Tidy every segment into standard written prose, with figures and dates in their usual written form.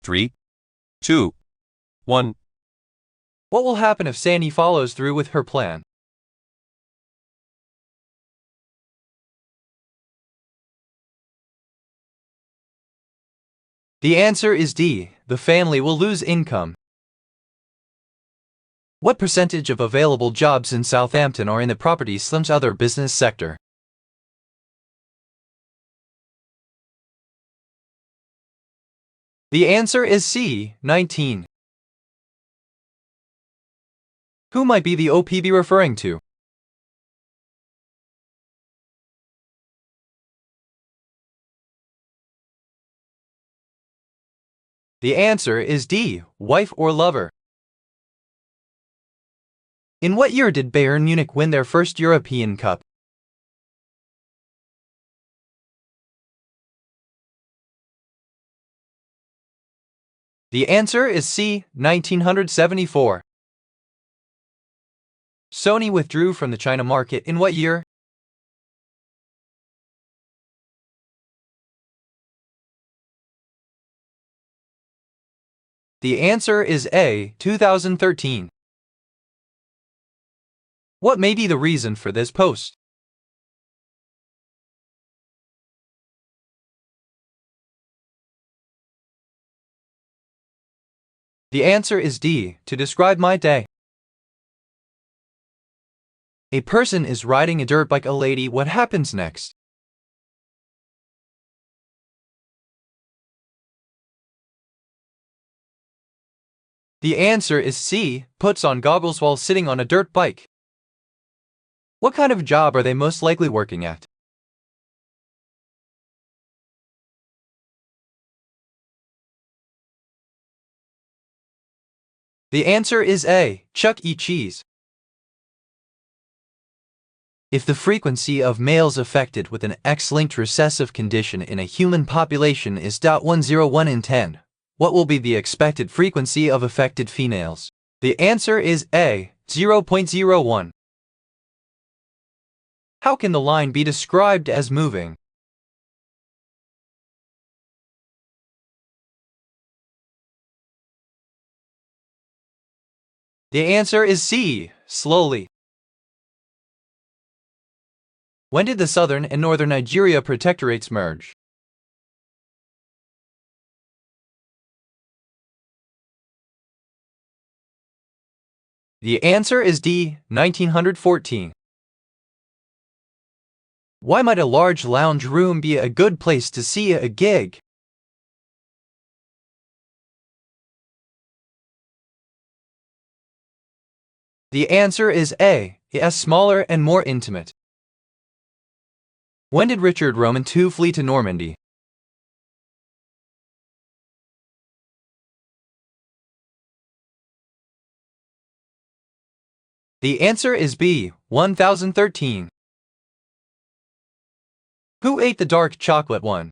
3, 2, 1. What will happen if Sandy follows through with her plan? The answer is D. The family will lose income. What percentage of available jobs in Southampton are in the property/other business sector? The answer is C. 19. Who might be the OPB referring to? The answer is D. Wife or lover. In what year did Bayern Munich win their first European Cup? The answer is C. 1974. Sony withdrew from the China market in what year? The answer is A. 2013. What may be the reason for this post? The answer is D. To describe my day. A person is riding a dirt bike. A lady. What happens next? The answer is C. Puts on goggles while sitting on a dirt bike. What kind of job are they most likely working at? The answer is A. Chuck E. Cheese. If the frequency of males affected with an X-linked recessive condition in a human population is 0.101 in 10, what will be the expected frequency of affected females? The answer is A. 0.01. How can the line be described as moving? The answer is C. Slowly. When did the southern and northern Nigeria protectorates merge? The answer is D. 1914. Why might a large lounge room be a good place to see a gig? The answer is A. It's smaller and more intimate. When did Richard Roman II flee to Normandy? The answer is B. 1013. Who ate the dark chocolate one?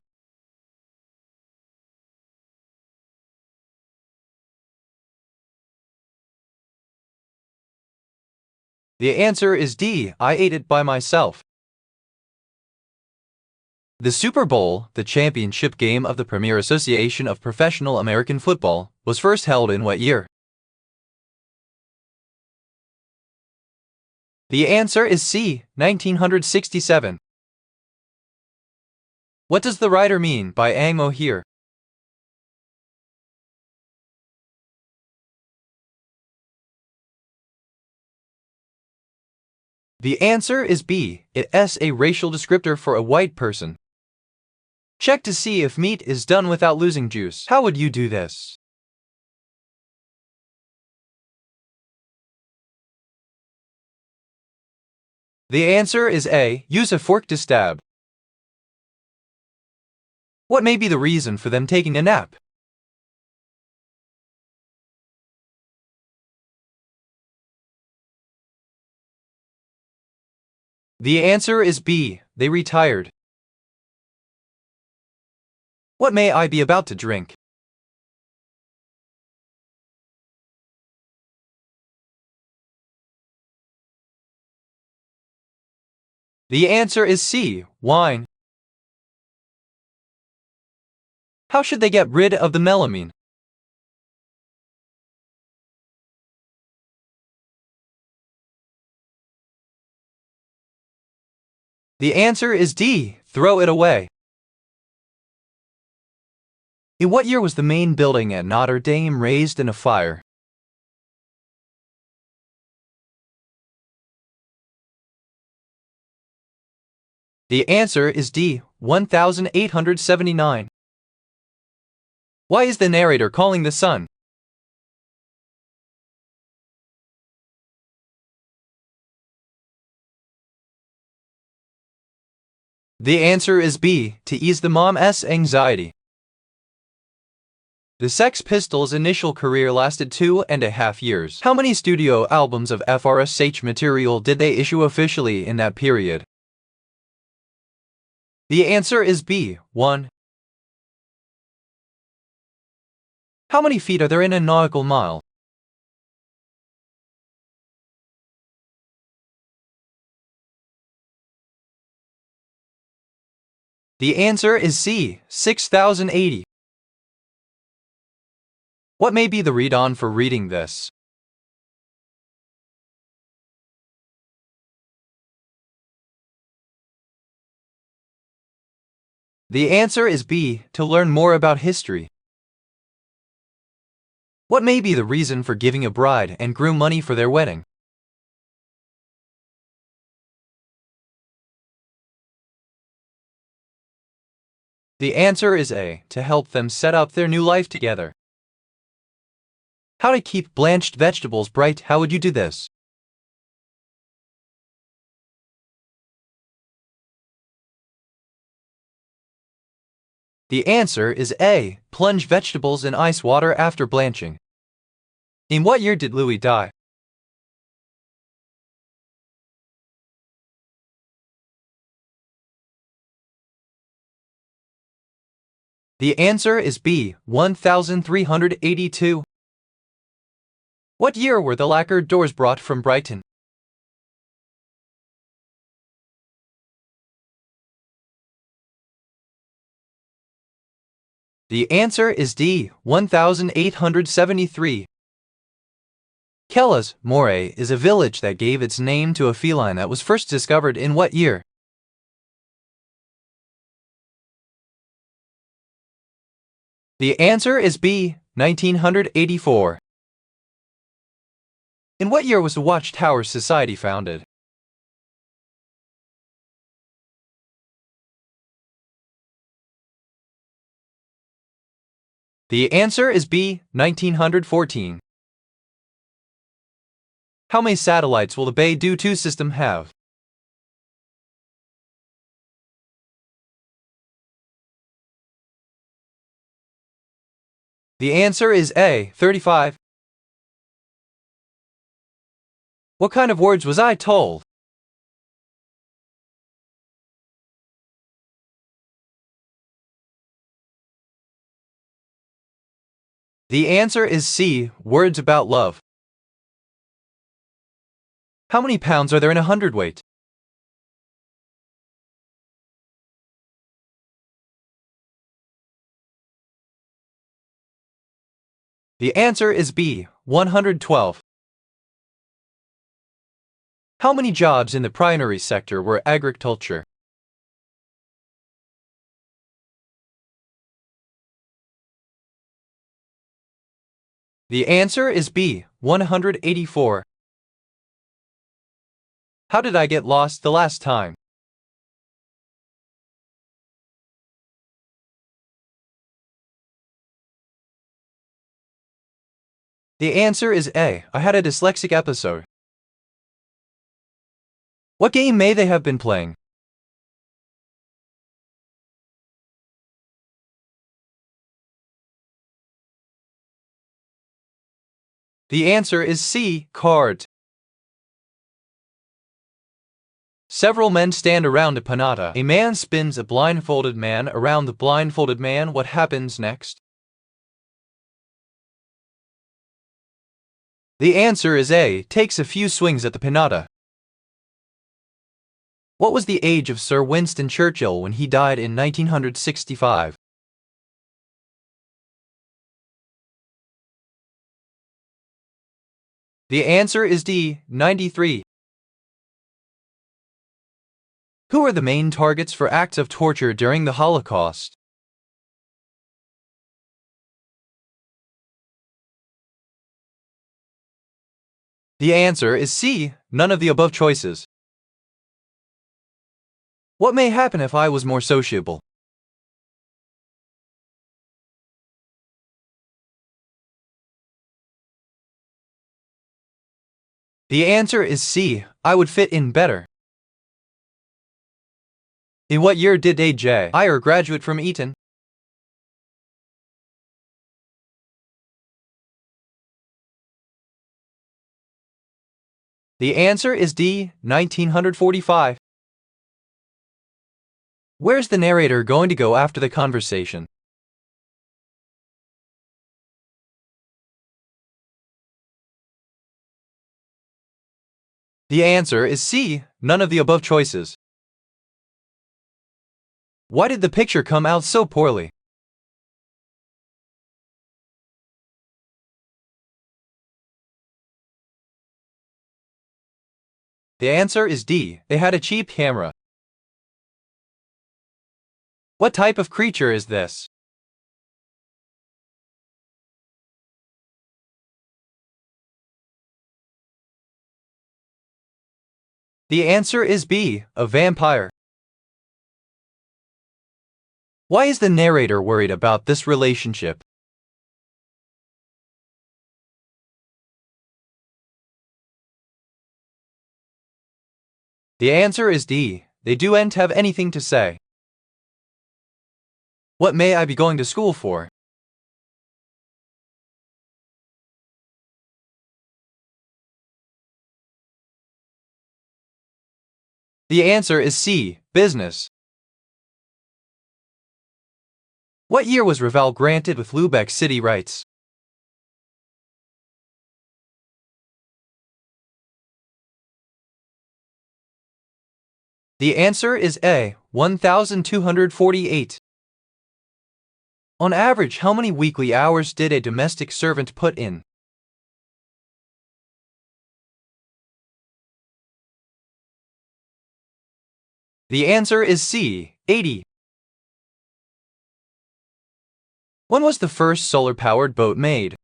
The answer is D. I ate it by myself. The Super Bowl, the championship game of the Premier Association of Professional American Football, was first held in what year? The answer is C. 1967. What does the writer mean by angmo here? The answer is B. It's a racial descriptor for a white person. Check to see if meat is done without losing juice. How would you do this? The answer is A. Use a fork to stab. What may be the reason for them taking a nap? The answer is B. They retired. What may I be about to drink? The answer is C. Wine. How should they get rid of the melamine? The answer is D. Throw it away. In what year was the main building at Notre Dame razed in a fire? The answer is D. 1879. Why is the narrator calling the sun? The answer is B. To ease the mom's anxiety. The Sex Pistols' initial career lasted 2.5 years. How many studio albums of FRSH material did they issue officially in that period? The answer is B. 1. How many feet are there in a nautical mile? The answer is C. 6,080. What may be the read-on for reading this? The answer is B. To learn more about history. What may be the reason for giving a bride and groom money for their wedding? The answer is A. To help them set up their new life together. How to keep blanched vegetables bright? How would you do this? The answer is A. Plunge vegetables in ice water after blanching. In what year did Louis die? The answer is B. 1382. What year were the lacquered doors brought from Brighton? The answer is D. 1873. Kellas Moray is a village that gave its name to a feline that was first discovered in what year? The answer is B. 1984. In what year was the Watchtower Society founded? The answer is B. 1914. How many satellites will the Beidou 2 system have? The answer is A. 35. What kind of words was I told? The answer is C. Words about love. How many pounds are there in a hundredweight? The answer is B. 112. How many jobs in the primary sector were agriculture? The answer is B. 184. How did I get lost the last time? The answer is A. I had a dyslexic episode. What game may they have been playing? The answer is C. Cards. Several men stand around a pinata. A man spins a blindfolded man around the blindfolded man. What happens next? The answer is A. Takes a few swings at the pinata. What was the age of Sir Winston Churchill when he died in 1965? The answer is D. 93. Who are the main targets for acts of torture during the Holocaust? The answer is C, none of the above choices. What may happen if I was more sociable? The answer is C, I would fit in better. In what year did A.J. Ayer graduate from Eton? The answer is D, 1945. Where's the narrator going to go after the conversation? The answer is C, none of the above choices. Why did the picture come out so poorly? The answer is D, they had a cheap camera. What type of creature is this? The answer is B, a vampire. Why is the narrator worried about this relationship? The answer is D, they don't have anything to say. What may I be going to school for? The answer is C, business. What year was Raval granted with Lubeck city rights? The answer is A, 1248. On average, how many weekly hours did a domestic servant put in? The answer is C, 80. When was the first solar-powered boat made?